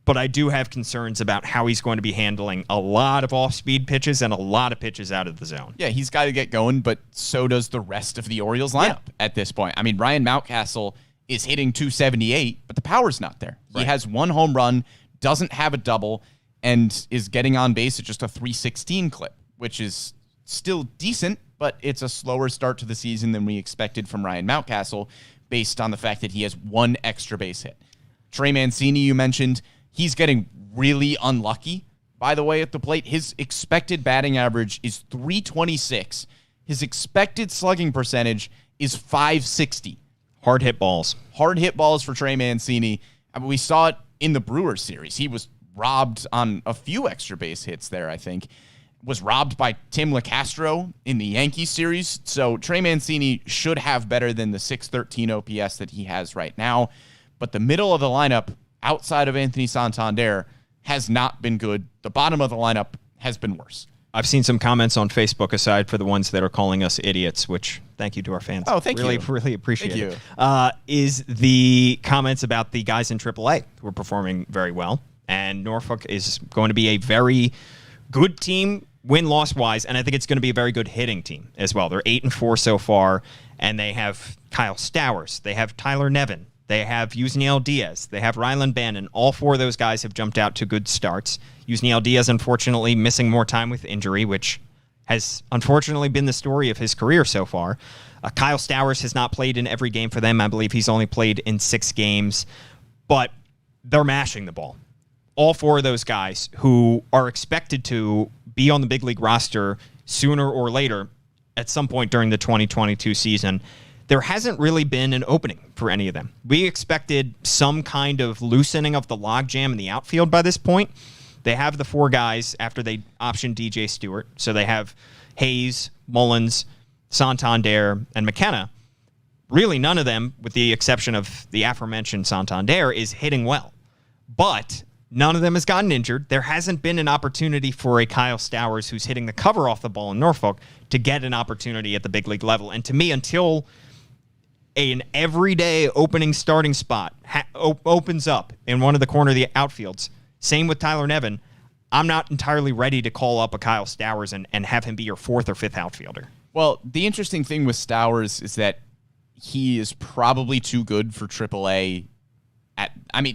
But I do have concerns about how he's going to be handling a lot of off-speed pitches and a lot of pitches out of the zone. Yeah, he's got to get going, but so does the rest of the Orioles lineup at this point. I mean, Ryan Mountcastle is hitting 278, but the power's not there. Right. He has one home run, doesn't have a double, and is getting on base at just a 316 clip, which is still decent, but it's a slower start to the season than we expected from Ryan Mountcastle based on the fact that he has one extra base hit. Trey Mancini, you mentioned, he's getting really unlucky, by the way, at the plate. His expected batting average is 326. His expected slugging percentage is 560. Hard hit balls. Hard hit balls for Trey Mancini. I mean, we saw it in the Brewers series. He was robbed on a few extra base hits there, I think. Was robbed by Tim LeCastro in the Yankees series. So Trey Mancini should have better than the 613 OPS that he has right now. But the middle of the lineup, outside of Anthony Santander, has not been good. The bottom of the lineup has been worse. I've seen some comments on Facebook, aside for the ones that are calling us idiots, which thank you to our fans. Oh, thank you. Really appreciate thank it. You. Is the comments about the guys in AAA who are performing very well. And Norfolk is going to be a very good team, win-loss-wise, and I think it's going to be a very good hitting team as well. They're 8-4 so far, and they have Kyle Stowers. They have Tyler Nevin. They have Yusniel Diaz. They have Ryland Bannon. All four of those guys have jumped out to good starts. Yusniel Diaz, unfortunately, missing more time with injury, which has unfortunately been the story of his career so far. Kyle Stowers has not played in every game for them. I believe he's only played in 6 games. But they're mashing the ball. All four of those guys who are expected to be on the big league roster sooner or later at some point during the 2022 season, there hasn't really been an opening for any of them. We expected some kind of loosening of the logjam in the outfield by this point. They have the 4 guys after they optioned DJ Stewart. So they have Hayes, Mullins, Santander, and McKenna. Really none of them, with the exception of the aforementioned Santander, is hitting well. But none of them has gotten injured. There hasn't been an opportunity for a Kyle Stowers, who's hitting the cover off the ball in Norfolk, to get an opportunity at the big league level. And to me, until an everyday opening starting spot opens up in one of the corner of the outfields, same with Tyler Nevin, I'm not entirely ready to call up a Kyle Stowers and have him be your fourth or fifth outfielder. Well, the interesting thing with Stowers is that he is probably too good for AAA.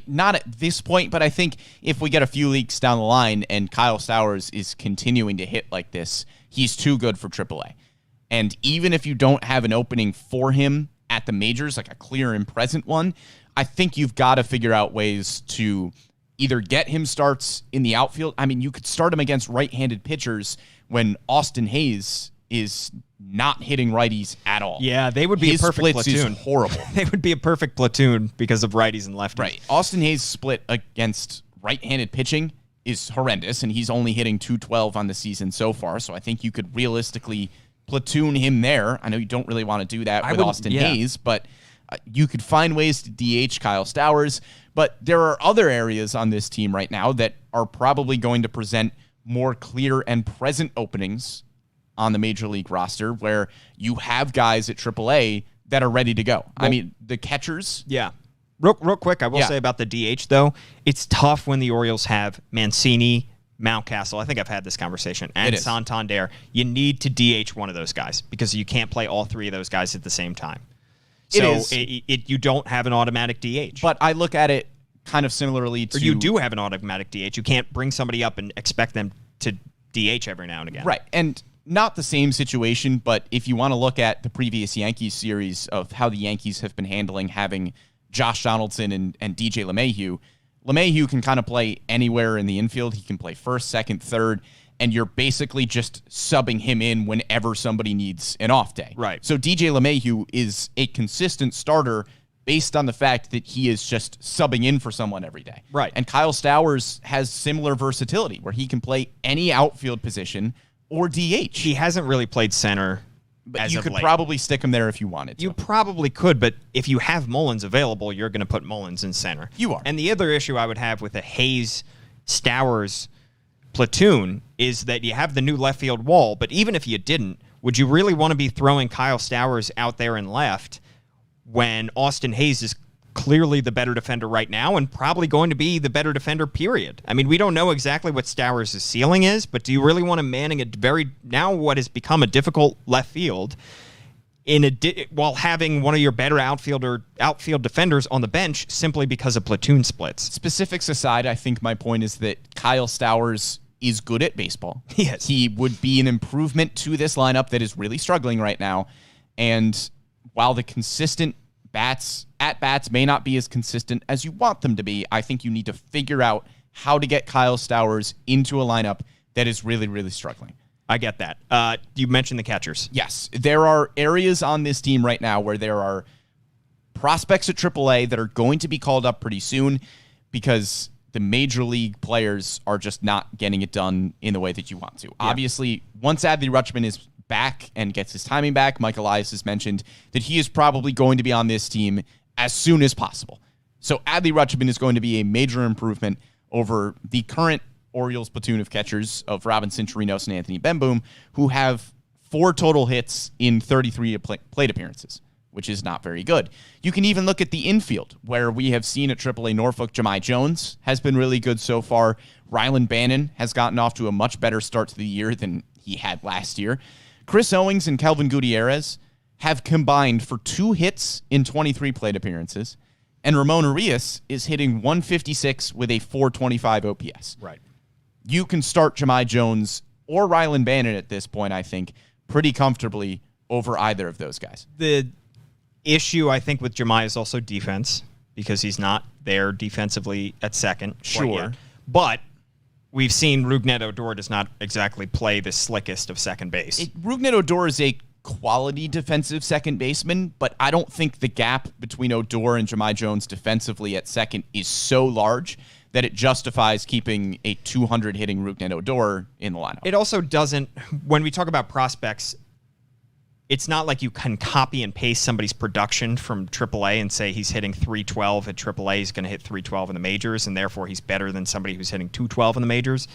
Not at this point, but I think if we get a few leaks down the line and Kyle Stowers is continuing to hit like this, he's too good for AAA. And even if you don't have an opening for him at the majors, like a clear and present one, I think you've got to figure out ways to either get him starts in the outfield. I mean, you could start him against right-handed pitchers when Austin Hayes is not hitting righties at all. Yeah, they would be His a perfect splits platoon. Is horrible. They would be a perfect platoon because of righties and lefties. Right. Austin Hayes' split against right-handed pitching is horrendous, and he's only hitting .212 on the season so far, so I think you could realistically platoon him there. I know you don't really want to do that with Austin Hayes, but you could find ways to DH Kyle Stowers. But there are other areas on this team right now that are probably going to present more clear and present openings on the major league roster where you have guys at AAA that are ready to go. Well, I mean, the catchers. Yeah. Real quick, I will say about the DH, though, it's tough when the Orioles have Mancini, Mountcastle. I think I've had this conversation. And Santander. You need to DH one of those guys because you can't play all three of those guys at the same time. So you don't have an automatic DH. But I look at it kind of similarly to... Or you do have an automatic DH. You can't bring somebody up and expect them to DH every now and again. Right. And not the same situation, but if you want to look at the previous Yankees series of how the Yankees have been handling having Josh Donaldson and DJ LeMahieu can kind of play anywhere in the infield. He can play first, second, third, and you're basically just subbing him in whenever somebody needs an off day. Right. So DJ LeMahieu is a consistent starter based on the fact that he is just subbing in for someone every day. Right. And Kyle Stowers has similar versatility where he can play any outfield position or DH. He hasn't really played center. But you could probably stick him there if you wanted to. You probably could, but if you have Mullins available, you're going to put Mullins in center. You are. And the other issue I would have with the Hayes-Stowers platoon is that you have the new left field wall, but even if you didn't, would you really want to be throwing Kyle Stowers out there in left when Austin Hayes is clearly the better defender right now and probably going to be the better defender, period? I mean, we don't know exactly what Stowers' ceiling is, but do you really want him manning now what has become a difficult left field while having one of your better outfield defenders on the bench simply because of platoon splits? Specifics aside, I think my point is that Kyle Stowers is good at baseball. Yes. He would be an improvement to this lineup that is really struggling right now. And while the consistent at-bats may not be as consistent as you want them to be, I think you need to figure out how to get Kyle Stowers into a lineup that is really, really struggling. I get that. You mentioned the catchers. Yes. There are areas on this team right now where there are prospects at AAA that are going to be called up pretty soon because the major league players are just not getting it done in the way that you want to. Yeah. Obviously, once Adley Rutschman is back and gets his timing back, Mike Elias has mentioned that he is probably going to be on this team as soon as possible. So Adley Rutschman is going to be a major improvement over the current Orioles platoon of catchers of Robinson Chirinos and Anthony Benboom, who have 4 total hits in 33 plate appearances, which is not very good. You can even look at the infield, where we have seen at AAA Norfolk, Jahmai Jones has been really good so far. Rylan Bannon has gotten off to a much better start to the year than he had last year. Chris Owings and Kelvin Gutierrez have combined for 2 hits in 23 plate appearances, and Ramon Arias is hitting 156 with a 425 OPS. Right. You can start Jahmai Jones or Rylan Bannon at this point, I think, pretty comfortably over either of those guys. The issue, I think, with Jahmai is also defense, because he's not there defensively at second. Sure. But we've seen Rougned Odor does not exactly play the slickest of second base. Rougned Odor is a quality defensive second baseman, but I don't think the gap between Odor and Jahmai Jones defensively at second is so large that it justifies keeping a 200 hitting Rougned Odor in the lineup. It also doesn't, when we talk about prospects, it's not like you can copy and paste somebody's production from AAA and say he's hitting 312 at AAA, he's going to hit 312 in the majors, and therefore he's better than somebody who's hitting 212 in the majors.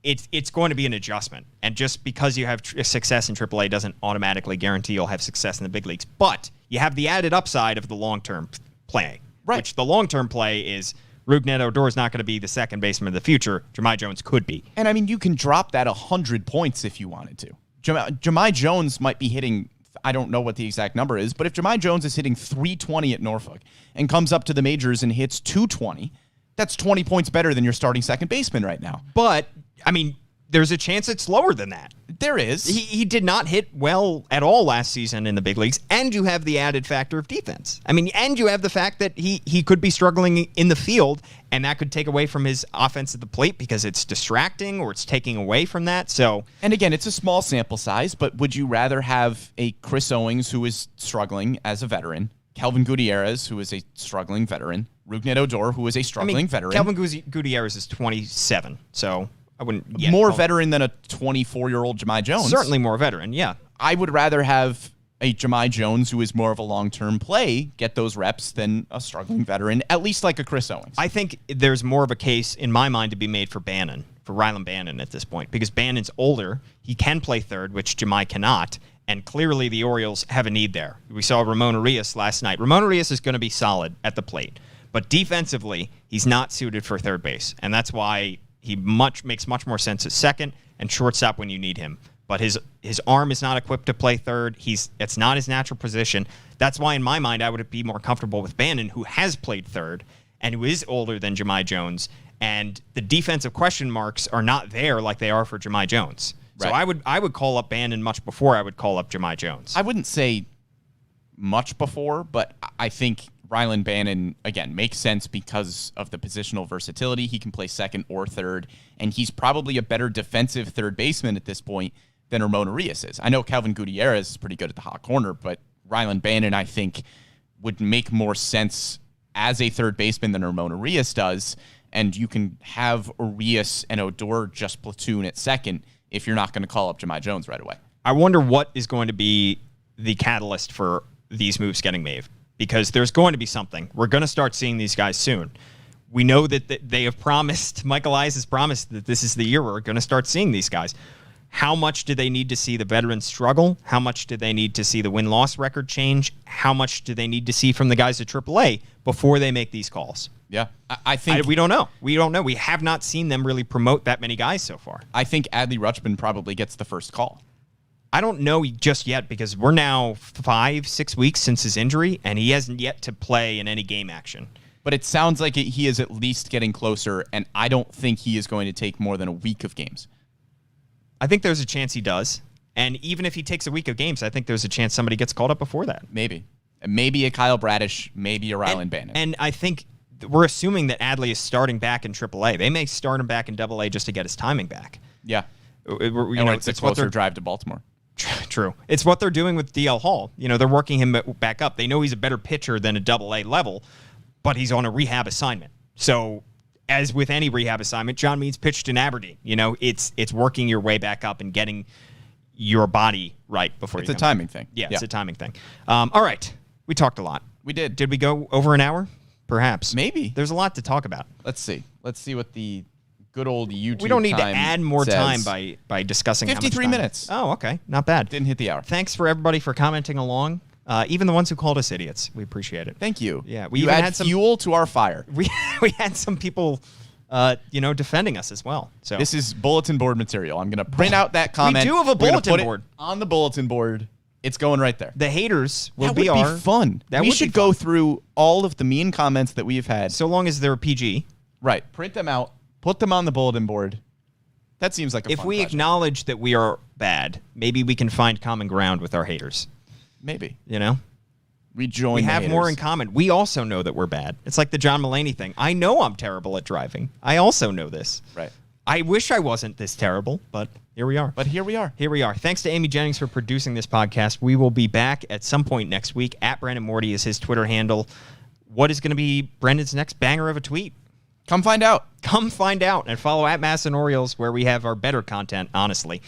It's going to be an adjustment. And just because you have success in AAA doesn't automatically guarantee you'll have success in the big leagues. But you have the added upside of the long-term play, right, which the long-term play is Rougned Odor is not going to be the second baseman of the future. Jahmai Jones could be. And, I mean, you can drop that 100 points if you wanted to. Jahmai Jones might be hitting, I don't know what the exact number is, but if Jahmai Jones is hitting 320 at Norfolk and comes up to the majors and hits 220, that's 20 points better than your starting second baseman right now. But, I mean, there's a chance it's lower than that. There is. He did not hit well at all last season in the big leagues, and you have the added factor of defense. I mean, and you have the fact that he could be struggling in the field, and that could take away from his offense at the plate because it's distracting or it's taking away from that. So, and again, it's a small sample size, but would you rather have a Chris Owings who is struggling as a veteran, Kelvin Gutierrez who is a struggling veteran, Rougned Odor who is a struggling veteran? Kelvin Gutierrez is 27, so I wouldn't more veteran than a 24-year-old Jahmai Jones. Certainly more veteran, yeah. I would rather have a Jahmai Jones who is more of a long-term play get those reps than a struggling veteran, at least like a Chris Owings. I think there's more of a case in my mind to be made for Rylan Bannon at this point, because Bannon's older. He can play third, which Jahmai cannot, and clearly the Orioles have a need there. We saw Ramon Urias last night. Ramon Urias is going to be solid at the plate, but defensively, he's not suited for third base, and that's why he makes much more sense at second and shortstop when you need him. But his arm is not equipped to play third. It's not his natural position. That's why, in my mind, I would be more comfortable with Bannon, who has played third and who is older than Jahmai Jones. And the defensive question marks are not there like they are for Jahmai Jones. Right. So I would call up Bannon much before I would call up Jahmai Jones. I wouldn't say much before, but I think Rylan Bannon, again, makes sense because of the positional versatility. He can play second or third, and he's probably a better defensive third baseman at this point than Ramon Urias is. I know Kelvin Gutierrez is pretty good at the hot corner, but Rylan Bannon, I think, would make more sense as a third baseman than Ramon Urias does, and you can have Urias and Odor just platoon at second if you're not going to call up Jahmai Jones right away. I wonder what is going to be the catalyst for these moves getting made, because there's going to be something. We're going to start seeing these guys soon. We know that they have promised, Michael Eyes has promised that this is the year we're going to start seeing these guys. How much do they need to see the veterans struggle? How much do they need to see the win-loss record change? How much do they need to see from the guys at AAA before they make these calls? Yeah, I think... we don't know. We don't know. We have not seen them really promote that many guys so far. I think Adley Rutschman probably gets the first call. I don't know just yet, because we're now 5-6 weeks since his injury, and he hasn't yet to play in any game action. But it sounds like he is at least getting closer, and I don't think he is going to take more than a week of games. I think there's a chance he does. And even if he takes a week of games, I think there's a chance somebody gets called up before that. Maybe. Maybe a Kyle Bradish, maybe a Rylan Bannon. And I think we're assuming that Adley is starting back in AAA. They may start him back in AA just to get his timing back. Yeah. It's a closer drive to Baltimore. True. It's what they're doing with DL Hall. They're working him back up. They know he's a better pitcher than a AA level, but he's on a rehab assignment. So, as with any rehab assignment, John Means pitched in Aberdeen. It's working your way back up and getting your body right before it's a timing thing. Yeah, it's a timing thing. All right. We talked a lot. We did. Did we go over an hour? Perhaps. Maybe. There's a lot to talk about. Let's see what the good old YouTube We don't need to add more says. time by discussing 53 minutes. Oh, okay. Not bad. Didn't hit the hour. Thanks for everybody for commenting along. Even the ones who called us idiots. We appreciate it. Thank you. Yeah, we even had some fuel to our fire. We had some people defending us as well. So this is bulletin board material. I'm going to print out that comment. We do have a bulletin board. On the bulletin board. It's going right there. The haters will that be would be fun. We should go through all of the mean comments that we've had. So long as they're PG. Right. Print them out. Put them on the bulletin board. That seems like a fun If we project. acknowledge that we are bad, maybe we can find common ground with our haters. Maybe. We have more in common. We also know that we're bad. It's like the John Mulaney thing. I know I'm terrible at driving. I also know this. Right. I wish I wasn't this terrible, but here we are. Here we are. Thanks to Amy Jennings for producing this podcast. We will be back at some point next week. @Brandon Morty is his Twitter handle. What is going to be Brendan's next banger of a tweet? Come find out. And follow @MASN Orioles, where we have our better content, honestly.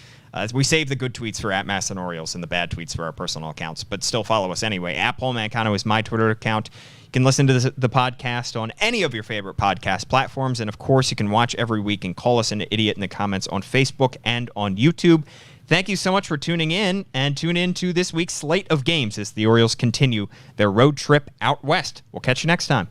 We save the good tweets for @MASN Orioles and the bad tweets for our personal accounts, but still follow us anyway. @Paul Mancano is my Twitter account. You can listen to the podcast on any of your favorite podcast platforms, and of course, you can watch every week and call us an idiot in the comments on Facebook and on YouTube. Thank you so much for tuning in, and tune in to this week's slate of games as the Orioles continue their road trip out west. We'll catch you next time.